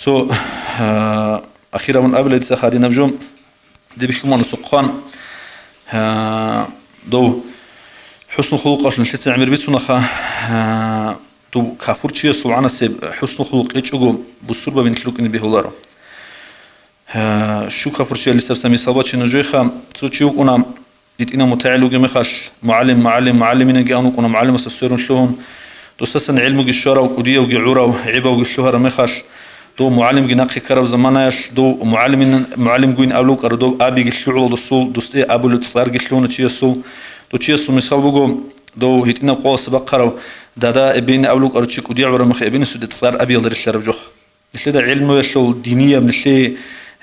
تو أخيرا من قبل يتسخر نبجوم دي بيحكم عن سقان دو حسن خلق عشان لسه عمر بيتسونا خا تو كافور شيء سبحان سب حسن خلق إيش أقول بصورة بين خلق إن بيهولارو شو كافور شيء لسه سامي صابات شنو جوي خا تو شيء وكنا يتينا متعلق جمخش معلمين جانو كنا معلم السيرون شلون تستسن علمه جشارة وكودية وجعورة وعيبة وجشلوها رمخش دو معلم جناقي كرب زماناش دو معلم جوين أولوك أردو أبي جشلو الصول دوستي أبو التصار جشلون تشيسو دو تشيسو مثال بقول دو هيتنا قوس بقرة دادا ابين أولوك أرتشي كودية عورة مخ ابين سود تصار أبي الله الشرف جخ لشده علمه يشلو دينية من الشيء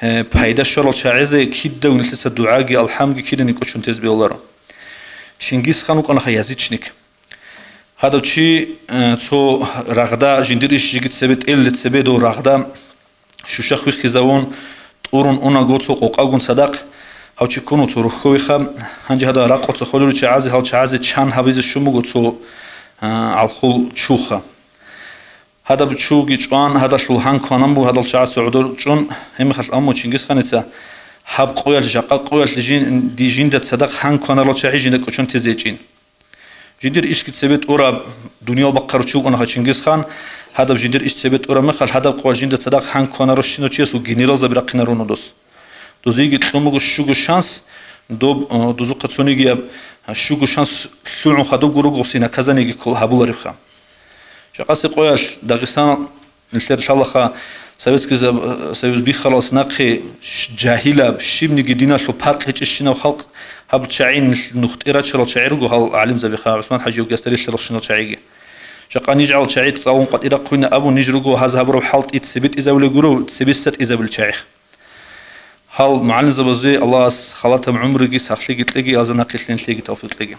بهيدا الشرط شاعزة كده ونلسه الدعاء الحمد كده نكوشون تزبي الله را شنجيس خانوك أنا خيازيت شنيك هذا الشيء تو رغدا جنديرش جيت سبت إل تسبت دو رغدا شو شخوي خزاون تورون أنا قلت سوق أقون صدق هاو شيء كونوا تروحوا خم هنجي هذا راقة تخلوا لي شعازي هاو شعازي شان هبيز الشمو قلت سو على خل شوخة هذا بتشو جيجان هذا شلهان كانم بو هذا الشعاز سعودو جون هم خل أمو شنجس خانتها حب قويل جاقة قويل لجين دي جين ده صدق هان كان الله شعي جين ده كشون تزيجين جدير إيش كتسبت أورا دنيا بقر شو أنا خشينجس خان هذا جدير إيش تسبت أورا مخال هذا قوي جين ده صدق هان كان رشينو تشيس وجنرال زبرقنا رونودوس دوزيجي تلومو شو شانس دوزو قتصوني جياب شو شانس شلون خدو جرو قصينا كذا نيجي كل هبول رفخا شقاس قويش داغستان نشتر إن شاء الله خا سويس بي خلاص نقي جاهلة شيء من جدينا شو بحق هيك الشنا وخلق هبل شعين نختيرة شرط شعير وهال علم زبيخا عثمان حجي وجستري شرط شنا شعيجي شقا نجعل شعير تصاون قد إذا قلنا أبو نجرجو هذا هبرو حالت إتثبت إذا ولا جرو تثبت إذا بالشعير هال معلم زبزي الله خلاطهم عمري جي سخلي قلت لقي أذا نقيت لين تلاقي توفيق لقي